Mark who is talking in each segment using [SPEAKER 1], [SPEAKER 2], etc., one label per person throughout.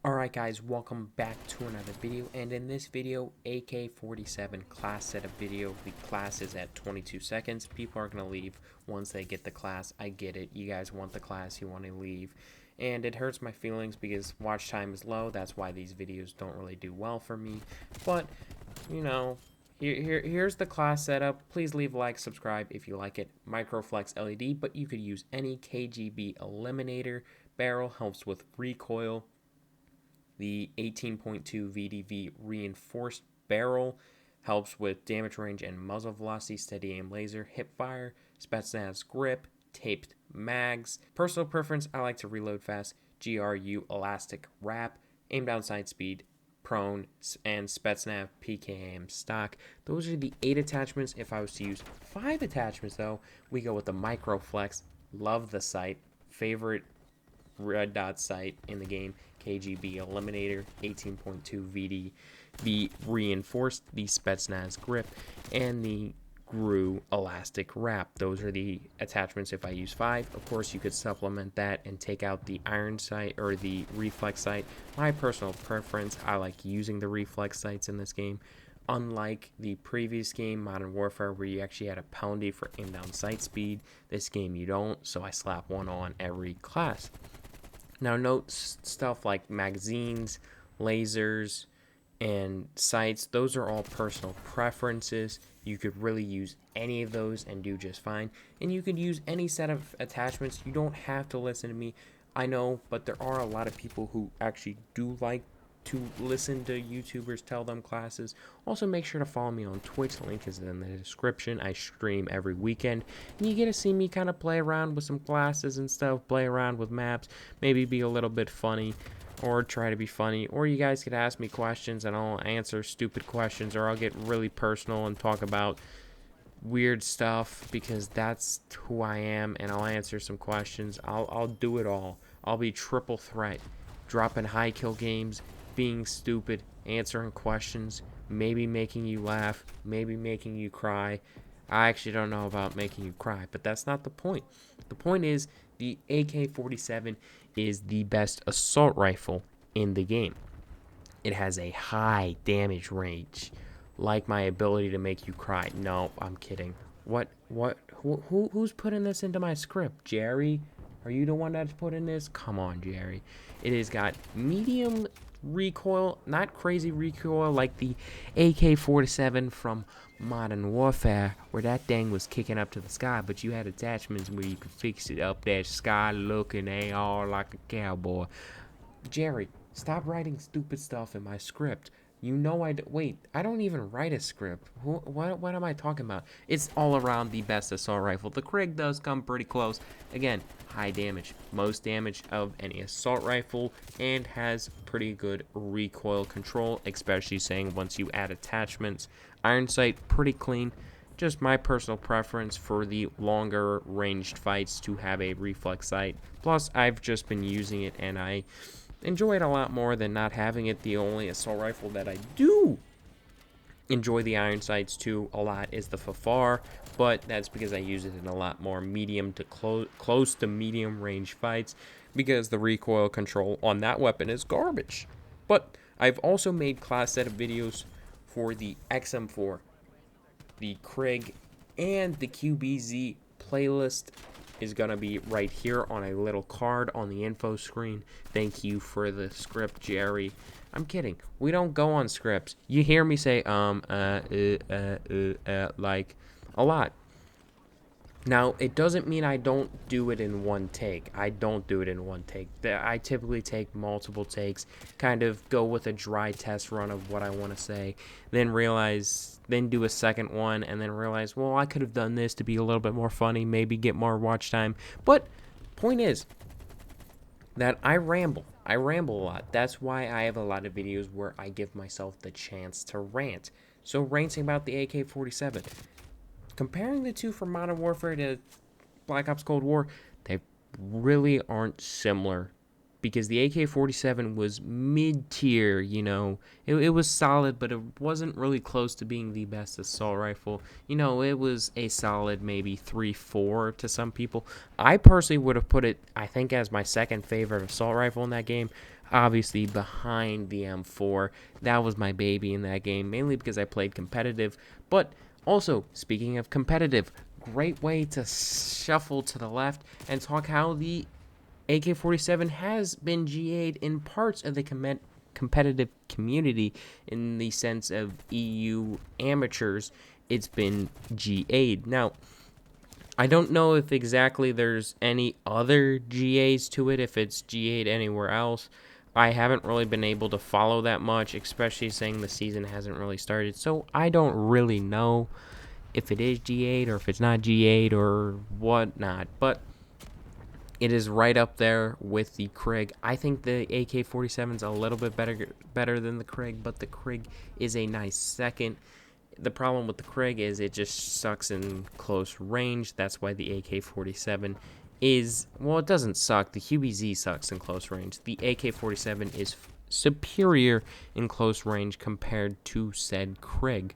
[SPEAKER 1] Alright guys, welcome back to another video, and in this video, AK47 class setup video. The class is at 22 seconds. People are going to leave once they get the class. I get it. You guys want the class, you want to leave. And it hurts my feelings because watch time is low. That's why these videos don't really do well for me. But, you know, here's the class setup. Please leave a like, subscribe if you like it. Microflex LED, but you could use any KGB eliminator. Barrel helps with recoil. The 18.2 VDV reinforced barrel helps with damage range and muzzle velocity. Steady aim laser, hip fire, Spetsnaz grip, taped mags. Personal preference, I like to reload fast. GRU elastic wrap, aim down sight speed, prone, and Spetsnaz PKM stock. Those are the 8 attachments. If I was to use 5 attachments though, we go with the Microflex. Love the sight. Favorite red dot sight in the game. KGB eliminator, 18.2 VDV reinforced, the Spetsnaz grip, and the GRU elastic wrap. Those are the attachments if I use 5. Of course, you could supplement that and take out the iron sight or the reflex sight. My personal preference, I like using the reflex sights in this game. Unlike the previous game, Modern Warfare, where you actually had a penalty for aim down sight speed, this game you don't, so I slap one on every class. Now note stuff like magazines, lasers, and sights. Those are all personal preferences. You could really use any of those and do just fine. And you could use any set of attachments. You don't have to listen to me. I know, but there are a lot of people who actually do like to listen to YouTubers tell them classes. Also, make sure to follow me on Twitch. The link is in the description. I stream every weekend, and you get to see me kind of play around with some classes and stuff, play around with maps, maybe be a little bit funny, or try to be funny, or you guys could ask me questions and I'll answer stupid questions, or I'll get really personal and talk about weird stuff because that's who I am, and I'll answer some questions. I'll do it all. I'll be triple threat, dropping high kill games, being stupid, answering questions, maybe making you laugh, maybe making you cry. I actually don't know about making you cry, but that's not the point. The point is the AK-47 is the best assault rifle in the game. It has a high damage range. Like my ability to make you cry. No, I'm kidding. Who's putting this into my script? Jerry? Are you the one that's putting this? Come on, Jerry. It has got medium recoil, not crazy recoil like the AK-47 from Modern Warfare, where that thing was kicking up to the sky, but you had attachments where you could fix it up that sky looking AR like a cowboy. Jerry, stop writing stupid stuff in my script. You know wait, I don't even write a script. What am I talking about? It's all around the best assault rifle. The Krig does come pretty close. Again, high damage. Most damage of any assault rifle, and has pretty good recoil control, especially saying once you add attachments. Iron sight, pretty clean. Just my personal preference for the longer ranged fights to have a reflex sight. Plus, I've just been using it and I enjoy it a lot more than not having it. The only assault rifle that I do enjoy the iron sights to a lot is the Fafar, but that's because I use it in a lot more medium to close to medium range fights, because the recoil control on that weapon is garbage. But I've also made class setup videos for the XM4, the Krig, and the QBZ. Playlist is gonna be right here on a little card on the info screen. Thank you for the script, Jerry. I'm kidding. We don't go on scripts. You hear me say like a lot. Now, it doesn't mean I don't do it in one take. I don't do it in one take. I typically take multiple takes, kind of go with a dry test run of what I want to say, then do a second one, and then realize, well, I could have done this to be a little bit more funny, maybe get more watch time. But point is that I ramble. I ramble a lot. That's why I have a lot of videos where I give myself the chance to rant. So ranting about the AK-47. Comparing the two from Modern Warfare to Black Ops Cold War, they really aren't similar, because the AK-47 was mid-tier, you know. It was solid, but it wasn't really close to being the best assault rifle. You know, it was a solid maybe 3-4 to some people. I personally would have put it, I think, as my second favorite assault rifle in that game. obviously behind the M4. That was my baby in that game, mainly because I played competitive. But also, speaking of competitive, great way to shuffle to the left and talk how the AK-47 has been GA'd in parts of the competitive community. In the sense of EU amateurs, it's been GA'd. Now, I don't know if exactly there's any other GAs to it, if it's GA'd anywhere else. I haven't really been able to follow that much, especially saying the season hasn't really started. So I don't really know if it is GA'd or if it's not GA'd or whatnot. But it is right up there with the Krig. I think the AK-47 is a little bit better than the Krig, but the Krig is a nice second. The problem with the Krig is it just sucks in close range. That's why the AK-47 is, well, it doesn't suck. The QBZ sucks in close range. The AK-47 is superior in close range compared to said Krig.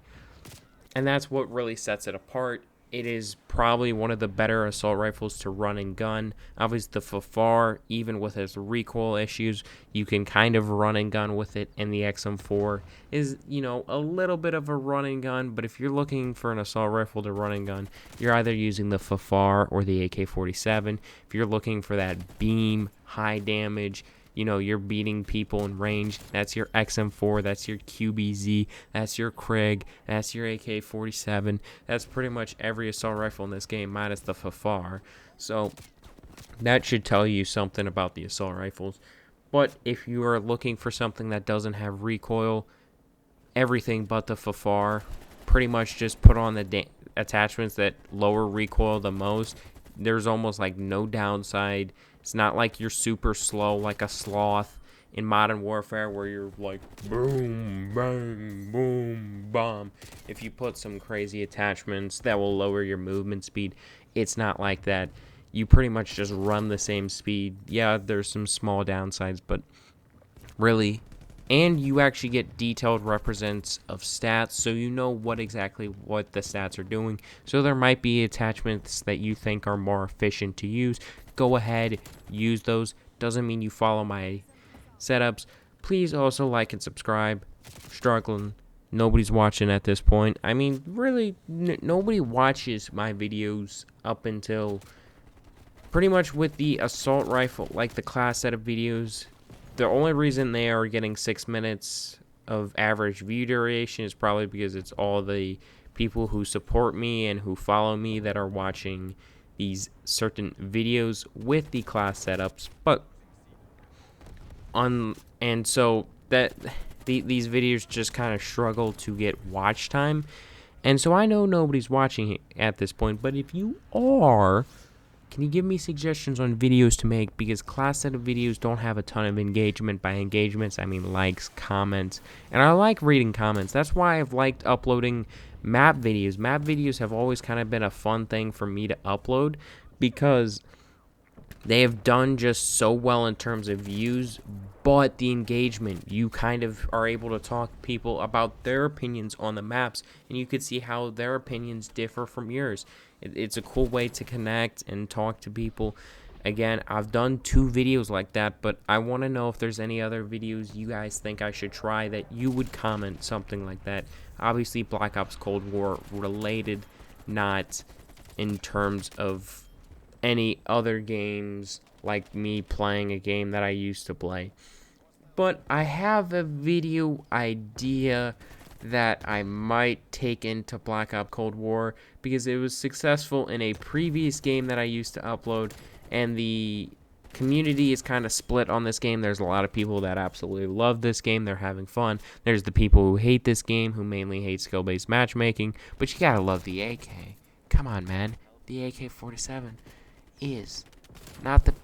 [SPEAKER 1] And that's what really sets it apart. It is probably one of the better assault rifles to run and gun. Obviously, the FFAR, even with its recoil issues, you can kind of run and gun with it. And the XM4 is, you know, a little bit of a run and gun. But if you're looking for an assault rifle to run and gun, you're either using the FFAR or the AK-47. If you're looking for that beam, high damage, you know, you're beating people in range, that's your XM4, that's your QBZ, that's your Krig, that's your AK-47. That's pretty much every assault rifle in this game, minus the FFAR. So that should tell you something about the assault rifles. But if you are looking for something that doesn't have recoil, everything but the FFAR, pretty much just put on the attachments that lower recoil the most. There's almost like no downside. It's not like you're super slow like a sloth in Modern Warfare where you're like boom, bang, boom, bomb. If you put some crazy attachments that will lower your movement speed, it's not like that. You pretty much just run the same speed. Yeah, there's some small downsides, but really, and you actually get detailed represents of stats, so you know what the stats are doing. So there might be attachments that you think are more efficient to use. Go ahead, use those. Doesn't mean you follow my setups. Please also like and subscribe. Struggling. Nobody's watching at this point. I mean, really, nobody watches my videos up until pretty much with the assault rifle, like the class set of videos. The only reason they are getting 6 minutes of average view duration is probably because it's all the people who support me and who follow me that are watching these certain videos with the class setups. But so that these videos just kind of struggle to get watch time. And so I know nobody's watching at this point, but if you are, can you give me suggestions on videos to make? Because class set of videos don't have a ton of engagement. By engagements, I mean likes, comments. And I like reading comments. That's why I've liked uploading map videos. Map videos have always kind of been a fun thing for me to upload because they have done just so well in terms of views, but the engagement, you kind of are able to talk to people about their opinions on the maps, and you could see how their opinions differ from yours. It's a cool way to connect and talk to people. Again, I've done 2 videos like that, but I want to know if there's any other videos you guys think I should try that you would comment something like that. Obviously, Black Ops Cold War related, not in terms of any other games like me playing a game that I used to play. But I have a video idea that I might take into Black Ops Cold War because it was successful in a previous game that I used to upload, and the community is kind of split on this game. There's a lot of people that absolutely love this game. They're having fun. There's the people who hate this game, who mainly hate skill-based matchmaking, but you gotta love the AK. Come on, man. The AK-47 is not the